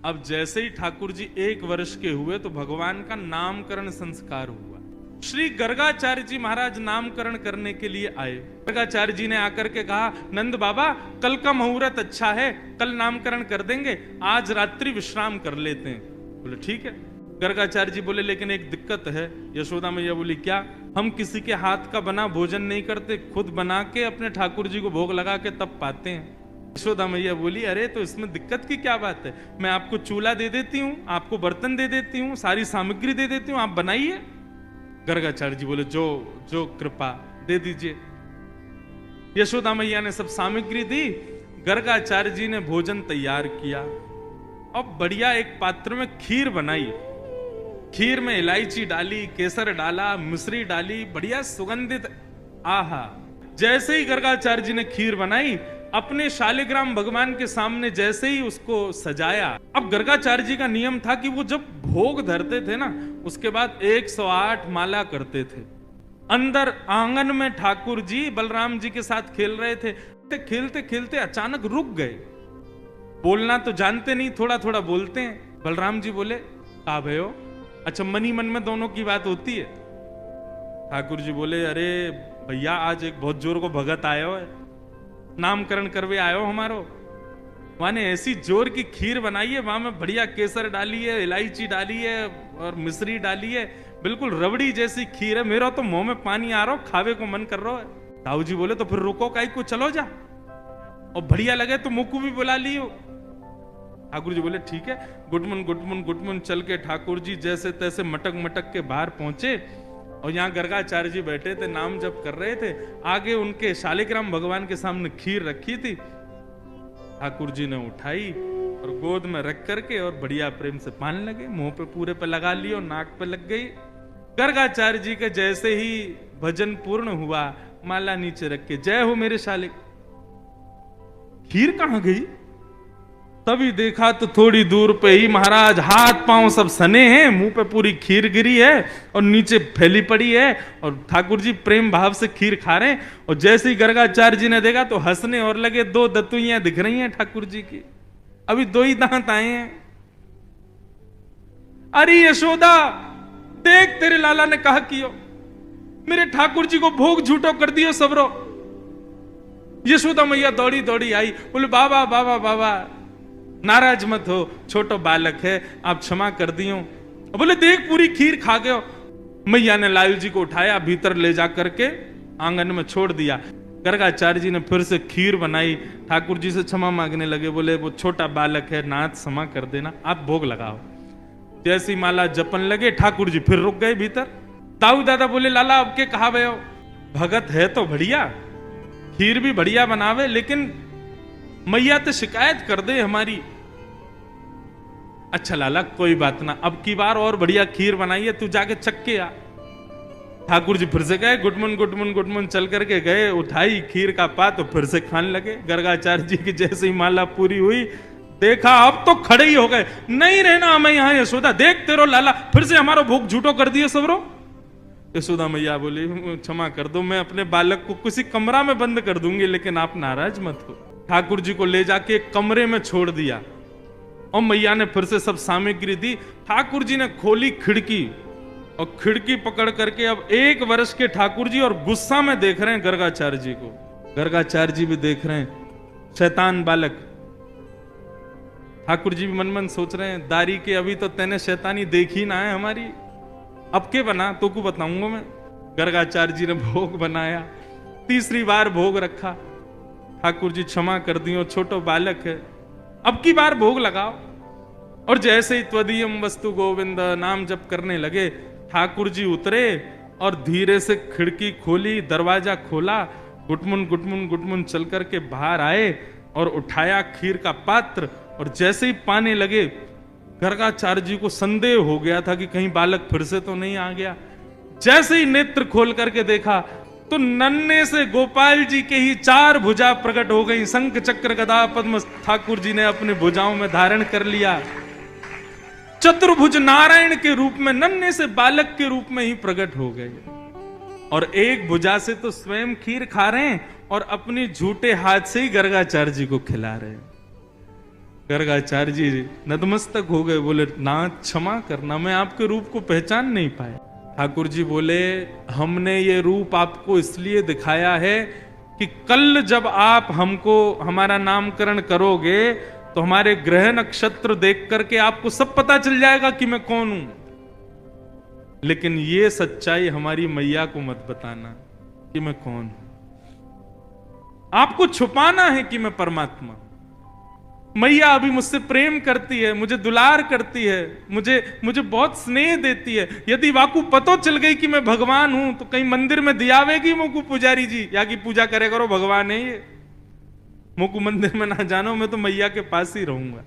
अब जैसे ही ठाकुर जी 1 वर्ष के हुए तो भगवान का नामकरण संस्कार हुआ। श्री गर्गाचार्य जी महाराज नामकरण करने के लिए आए। गर्गाचार्य जी ने आकर के कहा, नंद बाबा कल का मुहूर्त अच्छा है, कल नामकरण कर देंगे, आज रात्रि विश्राम कर लेते हैं। बोले ठीक है। गर्गाचार्य जी बोले लेकिन एक दिक्कत है। यशोदा मैया बोली क्या? हम किसी के हाथ का बना भोजन नहीं करते, खुद बना के अपने ठाकुर जी को भोग लगा के तब पाते हैं। यशोदा मैया बोली अरे तो इसमें दिक्कत की क्या बात है, मैं आपको चूल्हा दे देती हूँ, आपको बर्तन दे देती हूँ, सारी सामग्री दे देती हूँ, आप बनाइए। गर्गाचार्य जी बोले जो जो कृपा दे दीजिए। यशोदा मैया ने सब सामग्री दी, गर्गाचार्य जी ने भोजन तैयार किया। अब बढ़िया एक पात्र में खीर बनाई, खीर में इलायची डाली, केसर डाला, मिश्री डाली, बढ़िया सुगंधित। आहा, जैसे ही गर्गाचार्य जी ने खीर बनाई, अपने शालिग्राम भगवान के सामने जैसे ही उसको सजाया। अब गर्गाचार्य जी का नियम था कि वो जब भोग धरते थे ना, उसके बाद 108 माला करते थे। अंदर आंगन में ठाकुर जी बलराम जी के साथ खेल रहे थे। खेलते खेलते अचानक रुक गए। बोलना तो जानते नहीं, थोड़ा थोड़ा बोलते हैं। बलराम जी बोले का भयो? अच्छा, मनी मन में दोनों की बात होती है। ठाकुर जी बोले अरे भैया आज एक बहुत जोर को भगत आयो है, नामकरण करवे आयो हमारो। वहां ने ऐसी जोर की खीर बनाई है, वहां में बढ़िया केसर डाली है, इलायची डाली है और मिश्री डाली है, बिल्कुल रबड़ी जैसी खीर है। मेरा तो मुंह में पानी आ रहा हो, खावे को मन कर रहा है। ताऊ जी बोले तो फिर रुको काई को, चलो जा, और बढ़िया लगे तो मुक्कू भी बुला लियो। ठाकुर जी बोले ठीक है। गुटमुन गुटमुन गुटमुन चल के ठाकुर जी जैसे तैसे मटक मटक के बाहर पहुंचे, और यहाँ गर्गाचार्य जी बैठे थे, नाम जप कर रहे थे। आगे उनके शालिग्राम भगवान के सामने खीर रखी थी। ठाकुर जी ने उठाई और गोद में रख करके और बढ़िया प्रेम से पान लगे, मुंह पे पूरे पे लगा लिया और नाक पे लग गई। गर्गाचार्य जी के जैसे ही भजन पूर्ण हुआ, माला नीचे रख के जय हो मेरे शालिक। खीर कहां गई? तभी देखा तो थोड़ी दूर पे ही महाराज हाथ पांव सब सने हैं, मुंह पे पूरी खीर गिरी है और नीचे फैली पड़ी है, और ठाकुर जी प्रेम भाव से खीर खा रहे हैं। और जैसे ही गर्गाचार्य जी ने देखा तो हंसने और लगे। 2 दतुइयां दिख रही हैं ठाकुर जी की, अभी 2 ही दांत आए हैं। अरे यशोदा देख, तेरे लाला ने कहा कियो, मेरे ठाकुर जी को भोग झूठो कर दियो सबरो। यशोदा मैया दौड़ी दौड़ी आई, बोले बाबा बाबा बाबा नाराज मत हो, छोटो बालक है, आप क्षमा कर दियो। बोले देख पूरी खीर खा गए। मैया ने लाल जी को उठाया, भीतर ले जा करके आंगन में छोड़ दिया। गर्गाचार्य जी ने फिर से खीर बनाई, ठाकुर जी से क्षमा मांगने लगे। बोले वो छोटा बालक है, नाथ क्षमा कर देना, आप भोग लगाओ। जैसी माला जपन लगे, ठाकुर जी फिर रुक गए भीतर। ताऊ दादा बोले लाला अब के कहा भयो? भगत है तो बढ़िया, खीर भी बढ़िया बनावे, लेकिन मैया तो शिकायत कर दे हमारी। अच्छा लाला कोई बात ना, अब की बार और बढ़िया खीर बनाई है, तू जाके चख के आ। ठाकुर जी फिर से गए, गुटमुन गुटमुन गुटमुन चल करके गए, उठाई खीर का पात तो फिर से खाने लगे। गर्गाचार्य जी की जैसे ही माला पूरी हुई, देखा अब तो खड़े ही हो गए, नहीं रहना हमें यहाँ। यशोदा देख तेरो लाला फिर से हमारा भोग झूठो कर दिए सबरो। यशोदा मैया बोली क्षमा कर दो, मैं अपने बालक को किसी कमरा में बंद कर दूंगी, लेकिन आप नाराज मत हो। ठाकुर जी को ले जाके एक कमरे में छोड़ दिया, और मैया ने फिर से सब सामग्री दी। ठाकुर जी ने खोली खिड़की, और खिड़की पकड़ करके अब 1 वर्ष के ठाकुर जी और गुस्सा में देख रहे हैं गर्गाचार्य जी को। गर्गाचार्य जी भी देख रहे हैं, शैतान बालक। ठाकुर जी भी मन मन सोच रहे हैं, दारी के अभी तो तेने शैतानी देखी ना है हमारी, अब के बना तो को बताऊंगा मैं। गर्गाचार्य जी ने भोग बनाया, तीसरी बार भोग रखा। ठाकुर जी क्षमा कर दियो, छोटो बालक है, अब की बार भोग लगाओ। और जैसे ही त्वदीयम वस्तु गोविंद नाम जप करने लगे, ठाकुर जी उतरे और धीरे से खिड़की खोली, दरवाजा खोला, गुटमुन गुटमुन गुटमुन चल करके बाहर आए और उठाया खीर का पात्र, और जैसे ही पाने लगे, गर्गाचार्य जी को संदेह हो गया था कि कहीं बालक फिर से तो नहीं आ गया। जैसे ही नेत्र खोल करके देखा तो नन्हे से गोपाल जी के ही 4 भुजा प्रकट हो गई। शंख चक्र गदा पद्म ठाकुर जी ने अपने भुजाओं में धारण कर लिया। चतुर्भुज नारायण के रूप में नन्हे से बालक के रूप में ही प्रकट हो गए, और एक भुजा से तो स्वयं खीर खा रहे हैं और अपनी झूठे हाथ से ही गर्गाचार्य जी को खिला रहे हैं। गर्गाचार्य जी नतमस्तक हो गए, बोले नाथ क्षमा करना, मैं आपके रूप को पहचान नहीं पाया। ठाकुर जी बोले हमने ये रूप आपको इसलिए दिखाया है कि कल जब आप हमको हमारा नामकरण करोगे तो हमारे ग्रह नक्षत्र देख करके आपको सब पता चल जाएगा कि मैं कौन हूं। लेकिन ये सच्चाई हमारी मैया को मत बताना कि मैं कौन हूं। आपको छुपाना है कि मैं परमात्मा। मैया अभी मुझसे प्रेम करती है, मुझे दुलार करती है, मुझे बहुत स्नेह देती है। यदि वाकू पतो चल गई कि मैं भगवान हूं तो कहीं मंदिर में दियावेगी मोकू पुजारी जी, या की पूजा करे करो भगवान है ये, मोकू मंदिर में ना जानो, मैं तो मैया के पास ही रहूंगा।